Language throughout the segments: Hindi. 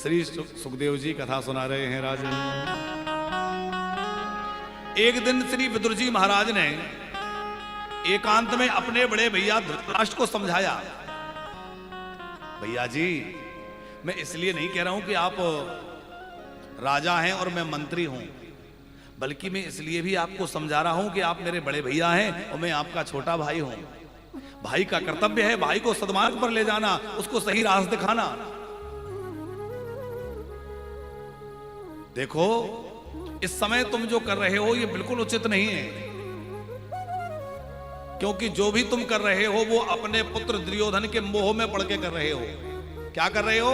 श्री सुखदेव जी कथा सुना रहे हैं राजन। एक दिन श्री विदुर जी महाराज ने एकांत में अपने बड़े भैया धृतराष्ट्र को समझाया, भैया जी मैं इसलिए नहीं कह रहा हूं कि आप राजा हैं और मैं मंत्री हूं, बल्कि मैं इसलिए भी आपको समझा रहा हूं कि आप मेरे बड़े भैया हैं और मैं आपका छोटा भाई हूं। भाई का कर्तव्य है भाई को सद्मार्ग पर ले जाना, उसको सही राह दिखाना। देखो इस समय तुम जो कर रहे हो ये बिल्कुल उचित नहीं है, क्योंकि जो भी तुम कर रहे हो वो अपने पुत्र दुर्योधन के मोह में पड़ के कर रहे हो। क्या कर रहे हो?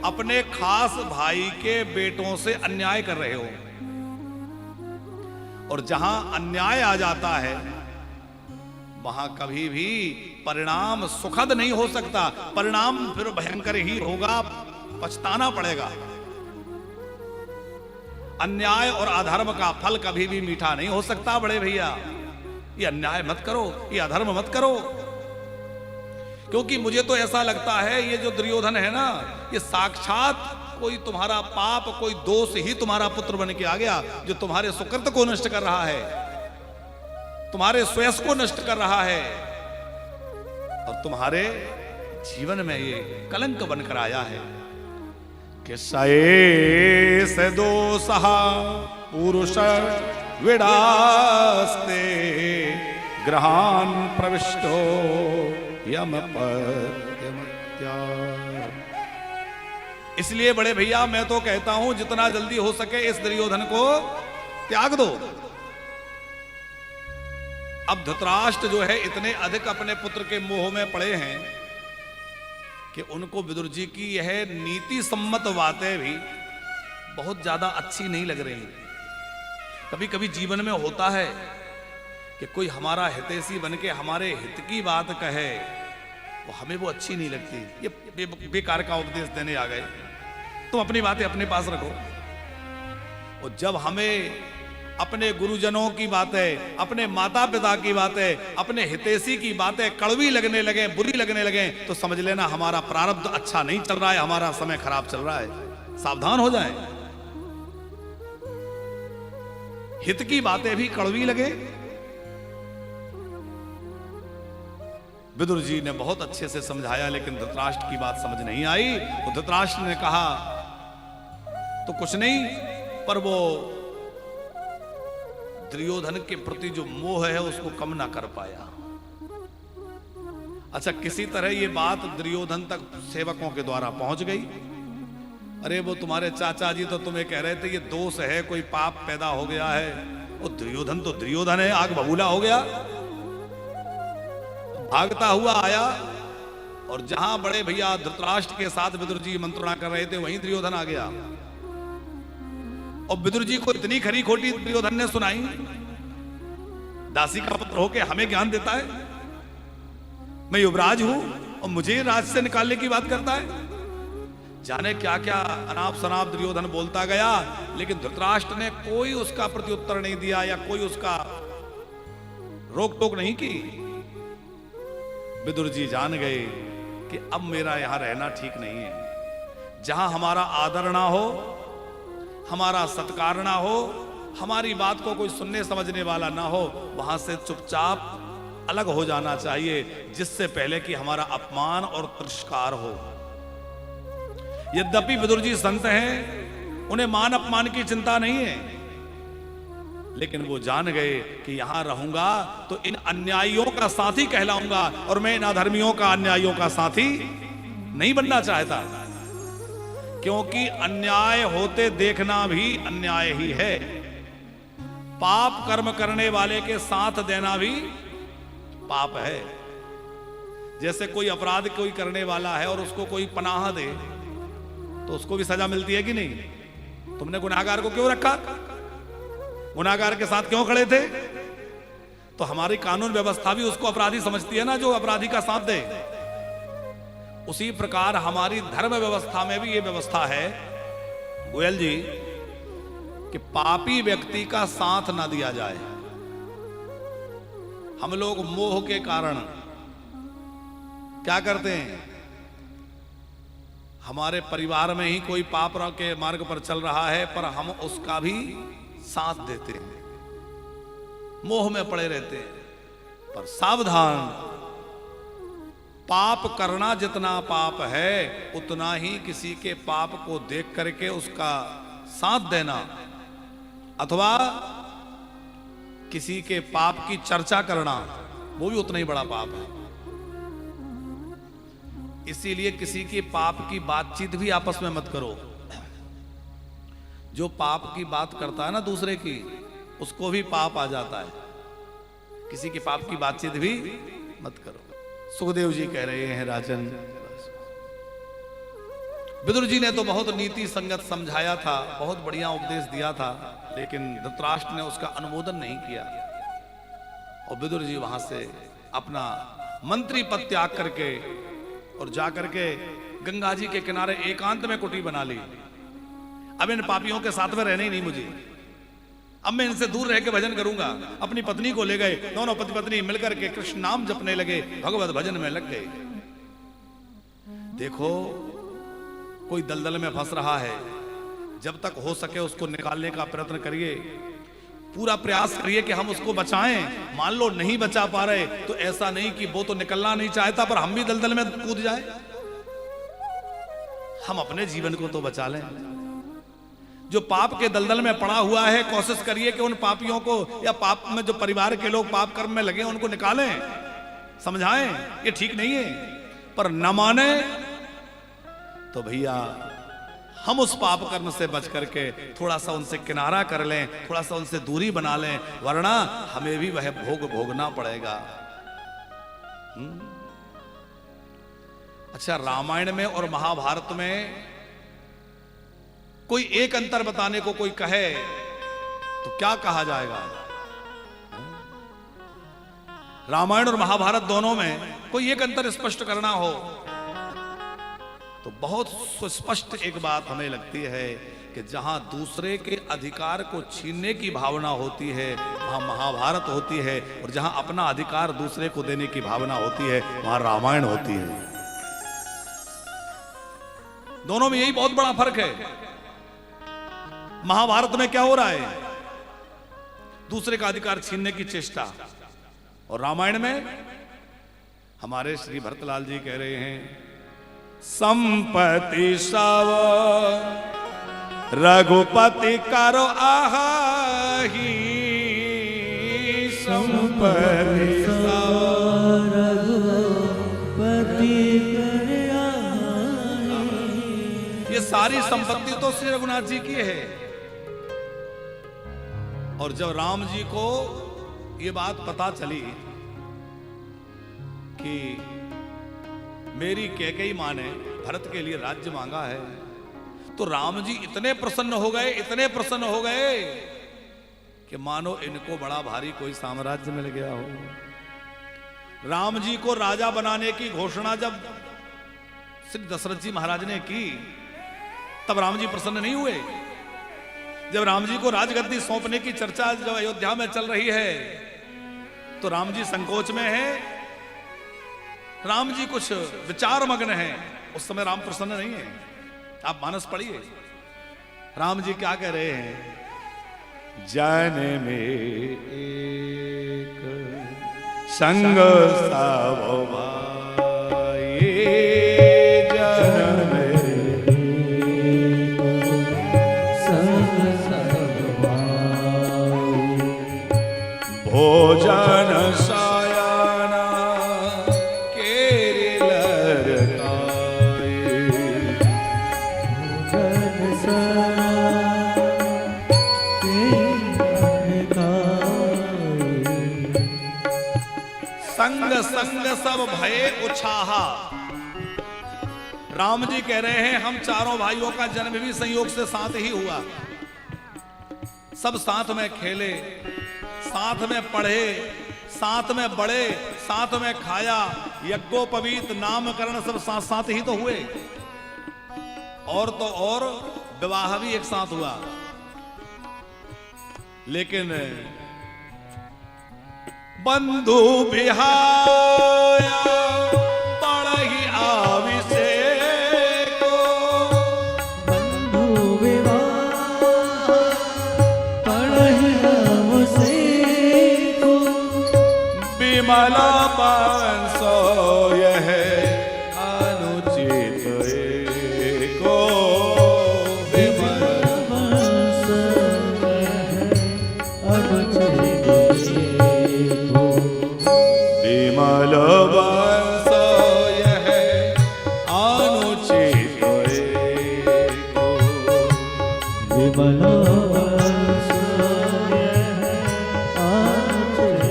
अपने खास भाई के बेटों से अन्याय कर रहे हो। और जहां अन्याय आ जाता है वहां कभी भी परिणाम सुखद नहीं हो सकता, परिणाम फिर भयंकर ही होगा, पछताना पड़ेगा। अन्याय और अधर्म का फल कभी भी मीठा नहीं हो सकता। बड़े भैया ये अन्याय मत करो, ये अधर्म मत करो, क्योंकि मुझे तो ऐसा लगता है ये जो दुर्योधन है ना, ये साक्षात कोई तुम्हारा पाप, कोई दोष ही तुम्हारा पुत्र बन के आ गया, जो तुम्हारे सुकृत को नष्ट कर रहा है, तुम्हारे श्रेयस को नष्ट कर रहा है और तुम्हारे जीवन में ये कलंक बनकर आया है। कि सए से दोषहा पुरुष विडास्ते ग्रहान प्रविष्टो यम पद्यमत्या। इसलिए बड़े भैया मैं तो कहता हूं जितना जल्दी हो सके इस दुर्योधन को त्याग दो। अब धृतराष्ट्र जो है इतने अधिक अपने पुत्र के मोह में पड़े हैं कि उनको विदुर जी की यह नीति सम्मत बातें भी बहुत ज्यादा अच्छी नहीं लग रही। कभी कभी जीवन में होता है कि कोई हमारा हितैषी बन के हमारे हित की बात कहे, वो हमें वो अच्छी नहीं लगती। ये बेकार का उपदेश देने आ गए, तुम अपनी बातें अपने पास रखो। और जब हमें अपने गुरुजनों की बातें, अपने माता पिता की बातें, अपने हितैषी की बातें कड़वी लगने लगे, बुरी लगने लगे, तो समझ लेना हमारा प्रारब्ध अच्छा नहीं चल रहा है, हमारा समय खराब चल रहा है। सावधान हो जाएं। हित की बातें भी कड़वी लगे। विदुर जी ने बहुत अच्छे से समझाया, लेकिन धृतराष्ट्र की बात समझ नहीं आई। तो धृतराष्ट्र ने कहा तो कुछ नहीं, पर वो दुर्योधन के प्रति जो मोह है उसको कम ना कर पाया। अच्छा, किसी तरह ये बात दुर्योधन तक सेवकों के द्वारा पहुंच गई। अरे वो तुम्हारे चाचा जी तो तुम्हें कह रहे थे ये दोष है, कोई पाप पैदा हो गया है। वो दुर्योधन तो दुर्योधन है, आग बबूला हो गया। भागता हुआ आया और जहां बड़े भैया धृतराष्ट्र के साथ विदुर जी मंत्रणा कर रहे थे वहीं दुर्योधन आ गया। और विदुर जी को इतनी खरी खोटी दुर्योधन ने सुनाई। दासी का पुत्र होके हमें ज्ञान देता है, मैं युवराज हूं और मुझे राज से निकालने की बात करता है। जाने क्या क्या अनाप शनाप दुर्योधन बोलता गया, लेकिन धृतराष्ट्र ने कोई उसका प्रत्युत्तर नहीं दिया या कोई उसका रोक टोक नहीं की। विदुर जी जान गए कि अब मेरा यहां रहना ठीक नहीं है। जहां हमारा आदर ना हो, हमारा सत्कार ना हो, हमारी बात को कोई सुनने समझने वाला ना हो, वहां से चुपचाप अलग हो जाना चाहिए, जिससे पहले कि हमारा अपमान और तिरस्कार हो। यद्यपि विदुर जी संत हैं, उन्हें मान अपमान की चिंता नहीं है, लेकिन वो जान गए कि यहां रहूंगा तो इन अन्यायियों का साथी कहलाऊंगा और मैं इन अधर्मियों का, अन्यायियों का साथी नहीं बनना चाहता। क्योंकि अन्याय होते देखना भी अन्याय ही है। पाप कर्म करने वाले के साथ देना भी पाप है। जैसे कोई अपराध कोई करने वाला है और उसको कोई पनाह दे तो उसको भी सजा मिलती है कि नहीं? तुमने गुनाहगार को क्यों रखा? गुनाहगार के साथ क्यों खड़े थे? तो हमारी कानून व्यवस्था भी उसको अपराधी समझती है ना, जो अपराधी का साथ दे। उसी प्रकार हमारी धर्म व्यवस्था में भी ये व्यवस्था है गोयल जी कि पापी व्यक्ति का साथ ना दिया जाए। हम लोग मोह के कारण क्या करते हैं? हमारे परिवार में ही कोई पाप के मार्ग पर चल रहा है, पर हम उसका भी साथ देते हैं, मोह में पड़े रहते हैं। पर सावधान, पाप करना जितना पाप है, उतना ही किसी के पाप को देख करके उसका साथ देना अथवा किसी के पाप की चर्चा करना, वो भी उतना ही बड़ा पाप है। इसीलिए किसी के पाप की बातचीत भी आपस में मत करो। जो पाप की बात करता है ना दूसरे की, उसको भी पाप आ जाता है। किसी के पाप की बातचीत भी मत करो। सुखदेव जी कह रहे हैं, राजन, विदुर जी ने तो बहुत नीति संगत समझाया था, बहुत बढ़िया उपदेश दिया था, लेकिन धृतराष्ट्र ने उसका अनुमोदन नहीं किया। और विदुर जी वहां से अपना मंत्री पद त्याग करके और जाकर के गंगा जी के किनारे एकांत में कुटी बना ली। अब इन पापियों के साथ में रहना ही नहीं मुझे, अब मैं इनसे दूर रह के भजन करूंगा। अपनी पत्नी को ले गए, दोनों पति पत्नी मिलकर के कृष्ण नाम जपने लगे, भगवत भजन में लग गए। देखो, कोई दलदल में फंस रहा है, जब तक हो सके उसको निकालने का प्रयत्न करिए, पूरा प्रयास करिए कि हम उसको बचाएं। मान लो नहीं बचा पा रहे तो ऐसा नहीं कि वो तो निकलना नहीं चाहता पर हम भी दलदल में कूद जाए। हम अपने जीवन को तो बचा लें। जो पाप के दलदल में पड़ा हुआ है, कोशिश करिए कि उन पापियों को, या पाप में जो परिवार के लोग पाप कर्म में लगे उनको निकालें, समझाएं ये ठीक नहीं है। पर न माने तो भैया हम उस पाप कर्म से बच करके थोड़ा सा उनसे किनारा कर लें, थोड़ा सा उनसे दूरी बना लें, वरना हमें भी वह भोग भोगना पड़ेगा। अच्छा, रामायण में और महाभारत में कोई एक अंतर बताने को कोई कहे तो क्या कहा जाएगा? रामायण और महाभारत दोनों में कोई एक अंतर स्पष्ट करना हो तो बहुत सुस्पष्ट एक बात हमें लगती है कि जहां दूसरे के अधिकार को छीनने की भावना होती है वहां महाभारत होती है, और जहां अपना अधिकार दूसरे को देने की भावना होती है वहां रामायण होती है। दोनों में यही बहुत बड़ा फर्क है। महाभारत में क्या हो रहा है? दूसरे का अधिकार छीनने की चेष्टा। और रामायण में हमारे श्री भरतलाल जी कह रहे हैं, संपत्ति सब रघुपति करो आही, संपत्ति सब रघुपति करो आही। ये सारी संपत्ति तो श्री रघुनाथ जी की है। और जब राम जी को ये बात पता चली कि मेरी कैकेयी मां ने भरत के लिए राज्य मांगा है, तो राम जी इतने प्रसन्न हो गए, इतने प्रसन्न हो गए कि मानो इनको बड़ा भारी कोई साम्राज्य मिल गया हो। राम जी को राजा बनाने की घोषणा जब श्री दशरथ जी महाराज ने की, तब राम जी प्रसन्न नहीं हुए। जब राम जी को राजगद्दी सौंपने की चर्चा जब अयोध्या में चल रही है तो राम जी संकोच में है, राम जी कुछ विचार मग्न हैं। उस समय राम प्रसन्न नहीं है। आप मानस पढ़िए, राम जी क्या कह रहे हैं? जन में एक संग सब भाई, जन में संग सब भाई, भोजन सायना केरी लरकाए, भोजन सायना केरी लरकाए, संग संग सब भय उछाहा। राम जी कह रहे हैं हम चारों भाइयों का जन्म भी संयोग से साथ ही हुआ। सब साथ में खेले, साथ में पढ़े, साथ में बढ़े, साथ में खाया, यज्ञोपवीत नामकरण सब साथ साथ ही तो हुए। और तो और विवाह भी एक साथ हुआ। लेकिन बंधु बिहाया पढ़ही आविषेक को, विमल बंसो यह अनुचित एको, विमल बंस अनुचित एको, विमल बंस यह अनुचित एको, विमल बंस यह अनुचित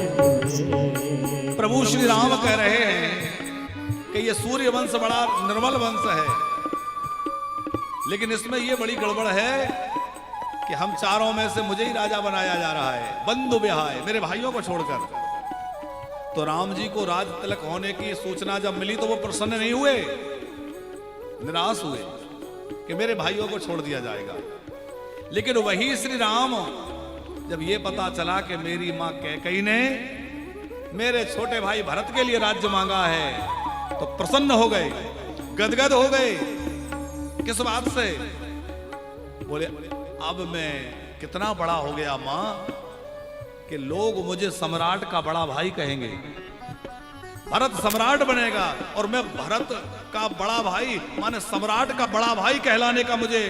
एको। प्रभु श्री राम कह रहे हैं कि ये सूर्य वंश बड़ा निर्मल वंश है, लेकिन इसमें ये बड़ी गड़बड़ है कि हम चारों में से मुझे ही राजा बनाया जा रहा है, बंधु विहाय, मेरे भाइयों को छोड़कर। तो राम जी को राज तिलक होने की सूचना जब मिली तो वो प्रसन्न नहीं हुए, निराश हुए कि मेरे भाइयों को छोड़ दिया जाएगा। लेकिन वही श्री राम जब ये पता चला कि मेरी मां कैकेयी ने मेरे छोटे भाई भरत के लिए राज्य मांगा है, तो प्रसन्न हो गए, गदगद हो गए। किस बात से? बोले अब मैं कितना बड़ा हो गया मां कि लोग मुझे सम्राट का बड़ा भाई कहेंगे, भरत सम्राट बनेगा और मैं भरत का बड़ा भाई माने सम्राट का बड़ा भाई कहलाने का मुझे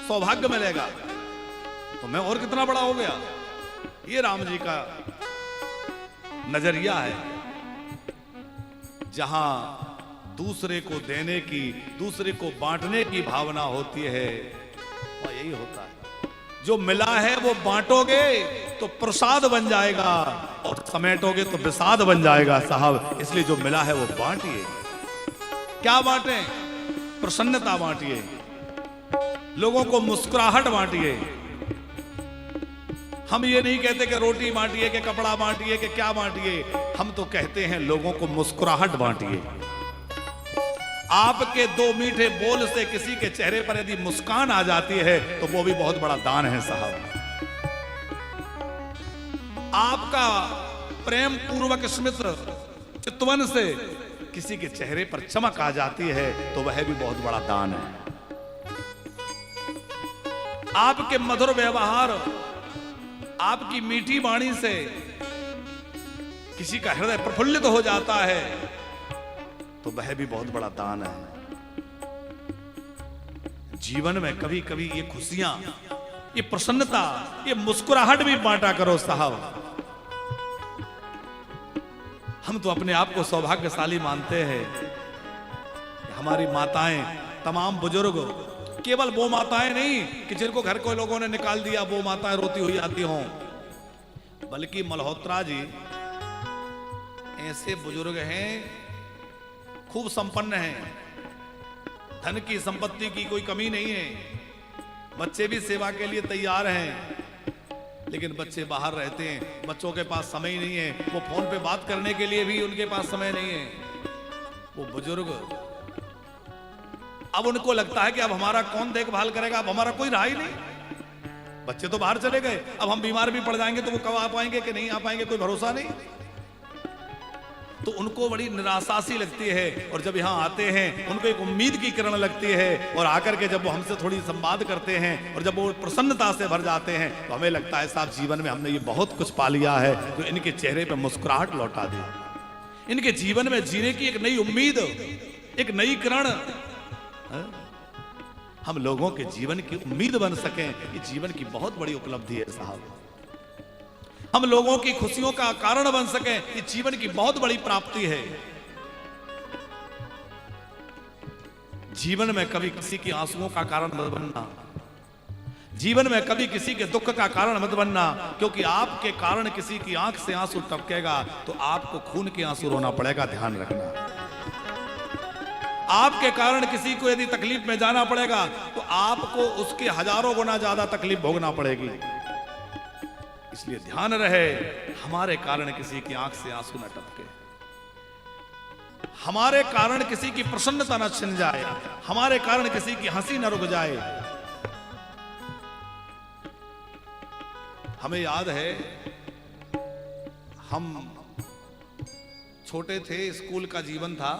सौभाग्य मिलेगा, तो मैं और कितना बड़ा हो गया। ये राम जी का नजरिया है। जहां दूसरे को देने की, दूसरे को बांटने की भावना होती है, वह यही होता है। जो मिला है वो बांटोगे तो प्रसाद बन जाएगा, और समेटोगे तो विषाद बन जाएगा साहब। इसलिए जो मिला है वो बांटिए। क्या बांटे? प्रसन्नता बांटिए, लोगों को मुस्कुराहट बांटिए। हम ये नहीं कहते कि रोटी बांटिए, कि कपड़ा बांटिए, कि क्या बांटिए। हम तो कहते हैं लोगों को मुस्कुराहट बांटिए। आपके दो मीठे बोल से किसी के चेहरे पर यदि मुस्कान आ जाती है तो वो भी बहुत बड़ा दान है साहब। आपका प्रेम पूर्वक स्मित चितवन से किसी के चेहरे पर चमक आ जाती है तो वह भी बहुत बड़ा दान है। आपके मधुर व्यवहार, आपकी मीठी वाणी से किसी का हृदय प्रफुल्लित हो जाता है तो वह भी बहुत बड़ा दान है। जीवन में कभी कभी ये खुशियां, ये प्रसन्नता, ये मुस्कुराहट भी बांटा करो साहब। हम तो अपने आप को सौभाग्यशाली मानते हैं कि हमारी माताएं, तमाम बुजुर्ग, केवल वो माताएं नहीं कि जिनको घर को लोगों ने निकाल दिया वो माताएं रोती हुई आती हों, बल्कि मल्होत्रा जी ऐसे बुजुर्ग हैं, खूब संपन्न हैं, धन की संपत्ति की कोई कमी नहीं है, बच्चे भी सेवा के लिए तैयार हैं, लेकिन बच्चे बाहर रहते हैं, बच्चों के पास समय ही नहीं है, वो फोन पे बात करने के लिए भी उनके पास समय नहीं है। वो बुजुर्ग, अब उनको लगता है कि अब हमारा कौन देखभाल करेगा, अब हमारा कोई रहा ही नहीं, बच्चे तो बाहर चले गए, अब हम बीमार भी पड़ जाएंगे तो वो कब आ पाएंगे कि नहीं आ पाएंगे, कोई भरोसा नहीं। तो उनको बड़ी निराशा सी लगती है, और जब यहाँ आते हैं उनको एक उम्मीद की किरण लगती है, और आकर के जब वो हमसे थोड़ी संवाद करते हैं और जब वो प्रसन्नता से भर जाते हैं तो हमें लगता है साहब जीवन में हमने ये बहुत कुछ पा लिया है, जो इनके चेहरे पे मुस्कुराहट लौटा दी, इनके जीवन में जीने की एक नई उम्मीद, एक नई किरण हम लोगों के जीवन की उम्मीद बन सकें। ये जीवन की बहुत बड़ी उपलब्धि है साहब। हम लोगों की खुशियों का कारण बन सकें, ये जीवन की बहुत बड़ी प्राप्ति है। जीवन में कभी किसी की आंसुओं का कारण मत बनना, जीवन में कभी किसी के दुख का कारण मत बनना, क्योंकि आपके कारण किसी की आंख से आंसू टपकेगा तो आपको खून के आंसू रोना पड़ेगा, ध्यान रखना। आपके कारण किसी को यदि तकलीफ में जाना पड़ेगा तो आपको उसके हजारों गुना ज्यादा तकलीफ भोगना पड़ेगी। इसलिए ध्यान रहे, हमारे कारण किसी की आंख से आंसू न टपके, हमारे कारण किसी की प्रसन्नता न छिन जाए, हमारे कारण किसी की हंसी न रुक जाए। हमें याद है, हम छोटे थे, स्कूल का जीवन था,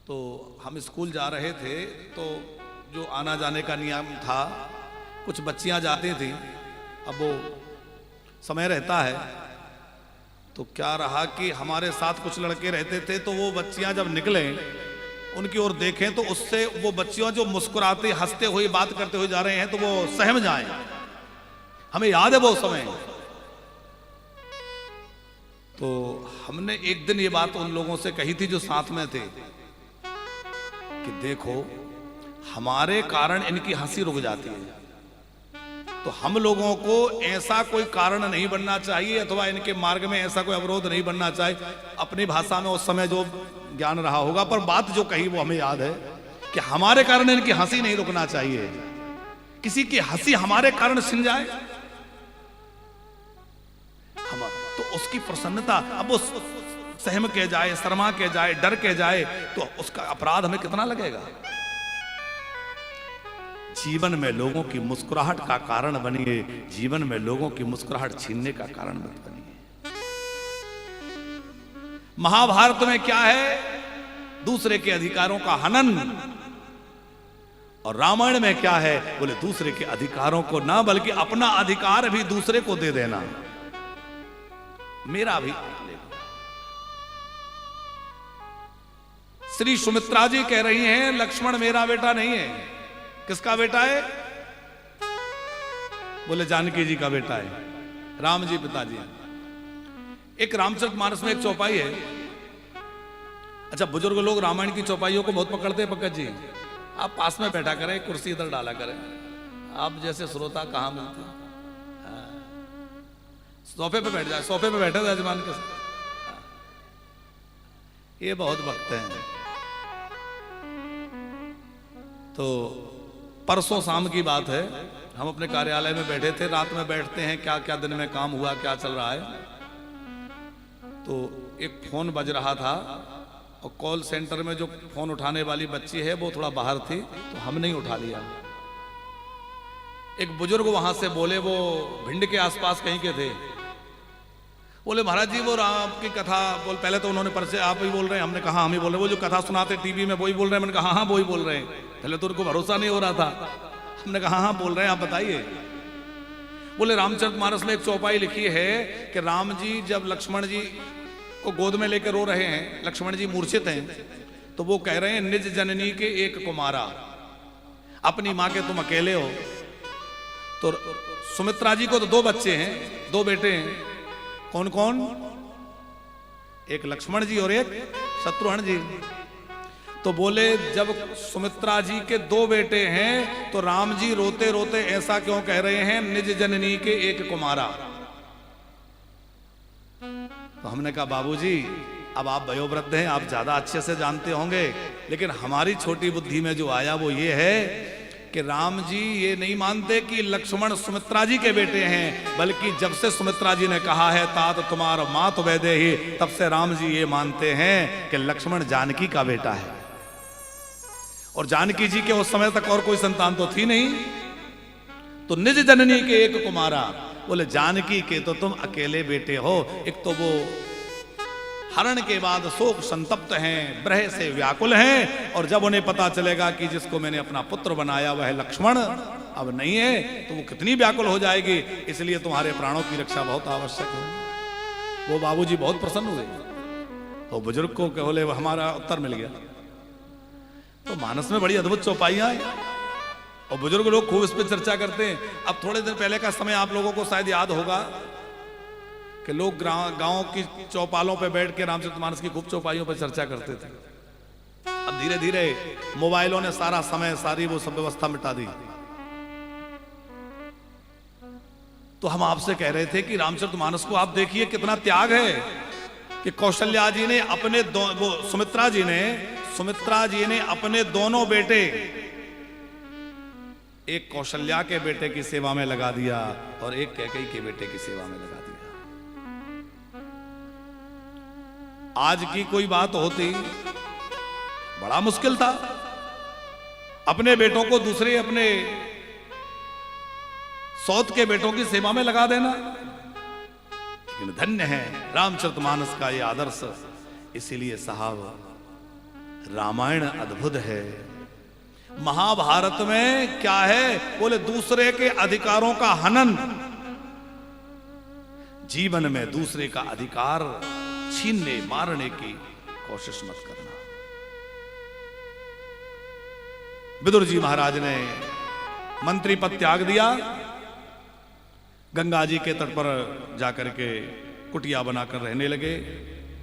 तो हम स्कूल जा रहे थे, तो जो आना जाने का नियम था, कुछ बच्चियां जाती थी, अब वो समय रहता है तो क्या रहा कि हमारे साथ कुछ लड़के रहते थे, तो वो बच्चियां जब निकले उनकी ओर देखें तो उससे वो बच्चियों जो मुस्कुराते हंसते हुए बात करते हुए जा रहे हैं तो वो सहम जाएं। हमें याद है वो समय। तो हमने एक दिन ये बात उन लोगों से कही थी जो साथ में थे कि देखो हमारे कारण इनकी हंसी रुक जाती है, तो हम लोगों को ऐसा कोई कारण नहीं बनना चाहिए अथवा इनके मार्ग में ऐसा कोई अवरोध नहीं बनना चाहिए। अपनी भाषा में उस समय जो ज्ञान रहा होगा, पर बात जो कही वो हमें याद है कि हमारे कारण इनकी हंसी नहीं रुकना चाहिए। किसी की हंसी हमारे कारण छिन जाए हम तो उसकी प्रसन्नता, अब उस सहम के जाए, शर्मा के जाए, डर के जाए तो उसका अपराध हमें कितना लगेगा। जीवन में लोगों की मुस्कुराहट का कारण बनिए, जीवन में लोगों की मुस्कुराहट छीनने का कारण मत बनिए। महाभारत में क्या है? दूसरे के अधिकारों का हनन। और रामायण में क्या है? बोले दूसरे के अधिकारों को ना बल्कि अपना अधिकार भी दूसरे को दे देना। मेरा भी श्री सुमित्रा जी कह रही हैं लक्ष्मण मेरा बेटा नहीं है। किसका बेटा है? बोले जानकी जी का बेटा है, राम जी पिताजी। एक रामचरितमानस में एक चौपाई है। अच्छा, बुजुर्ग लोग रामायण की चौपाइयों को बहुत पकड़ते हैं पंकज जी। आप पास में बैठा करें, कुर्सी इधर डाला करें, आप जैसे श्रोता कहां मिलते हैं। सोफे पे बैठ जाए, सोफे पे बैठे यजमान के साथ। ये बहुत वक्त हैं। तो परसों शाम की बात है, हम अपने कार्यालय में बैठे थे। रात में बैठते हैं, क्या क्या दिन में काम हुआ, क्या चल रहा है। तो एक फोन बज रहा था और कॉल सेंटर में जो फोन उठाने वाली बच्ची है वो थोड़ा बाहर थी, तो हमने ही उठा लिया। एक बुजुर्ग वहां से बोले, वो भिंड के आसपास कहीं के थे। बोले महाराज जी वो राम की कथा बोल, पहले तो उन्होंने परिचय आप ही बोल रहे हैं। हमने कहा हम ही बोल रहे, वो जो कथा सुनाते टीवी में वही बोल रहे हैं। मैंने कहा हाँ वही बोल रहे हैं। पहले तो उनको भरोसा नहीं हो रहा था। हमने कहा हाँ बोल रहे हैं, आप बताइए। बोले रामचरितमानस में एक चौपाई लिखी है कि राम जी जब लक्ष्मण जी को गोद में लेकर रो रहे हैं, लक्ष्मण जी मूर्छित हैं, तो वो कह रहे हैं निज जननी के एक कुमारा, अपनी माँ के तुम अकेले हो। तो सुमित्रा जी को तो दो बच्चे हैं, दो बेटे हैं। कौन कौन? एक लक्ष्मण जी और एक शत्रुघ्न जी। तो बोले जब सुमित्रा जी के दो बेटे हैं तो राम जी रोते रोते ऐसा क्यों कह रहे हैं निज जननी के एक कुमारा। तो हमने कहा बाबूजी अब आप वयोवृद्ध हैं, आप ज्यादा अच्छे से जानते होंगे, लेकिन हमारी छोटी बुद्धि में जो आया वो ये है कि राम जी ये नहीं मानते कि लक्ष्मण सुमित्रा जी के बेटे हैं, बल्कि जब से सुमित्रा जी ने कहा है तात तुम्हारा मात वैदे ही, तब से राम जी ये मानते हैं कि लक्ष्मण जानकी का बेटा है। और जानकी जी के उस समय तक और कोई संतान तो थी नहीं। तो निज जननी के एक कुमारा, बोले जानकी के तो तुम अकेले बेटे हो। एक तो वो हरण के बाद शोक संतप्त हैं, ब्रह से व्याकुल हैं, और जब उन्हें पता चलेगा कि जिसको मैंने अपना पुत्र बनाया वह लक्ष्मण अब नहीं है, तो वो कितनी व्याकुल हो जाएगी। इसलिए तुम्हारे प्राणों की रक्षा बहुत आवश्यक है। वो बाबूजी बहुत प्रसन्न हुए, तो बुजुर्ग को बोले हमारा उत्तर मिल गया। तो मानस में बड़ी अद्भुत चौपाइयां हैं और बुजुर्ग लोग खूब इस पर चर्चा करते हैं। अब थोड़े दिन पहले का समय आप लोगों को शायद याद होगा कि लोग गांव की चौपालों पे बैठ के रामचरितमानस की खूब चौपाइयों पर चर्चा करते थे। अब धीरे धीरे मोबाइलों ने सारा समय, सारी वो सब व्यवस्था मिटा दी। तो हम आपसे कह रहे थे कि रामचरितमानस को आप देखिए कितना त्याग है कि कौशल्या जी ने अपने वो सुमित्रा जी ने अपने दोनों बेटे एक कौशल्या के बेटे की सेवा में लगा दिया और एक कैकेयी के बेटे की सेवा में लगा दिया। आज की कोई बात होती बड़ा मुश्किल था अपने बेटों को दूसरे अपने सौत के बेटों की सेवा में लगा देना। लेकिन धन्य है रामचरितमानस का ये आदर्श। इसीलिए साहब रामायण अद्भुत है। महाभारत में क्या है? बोले दूसरे के अधिकारों का हनन। जीवन में दूसरे का अधिकार छीनने मारने की कोशिश मत करना। विदुर जी महाराज ने मंत्री पद त्याग दिया, गंगा जी के तट पर जाकर के कुटिया बनाकर रहने लगे।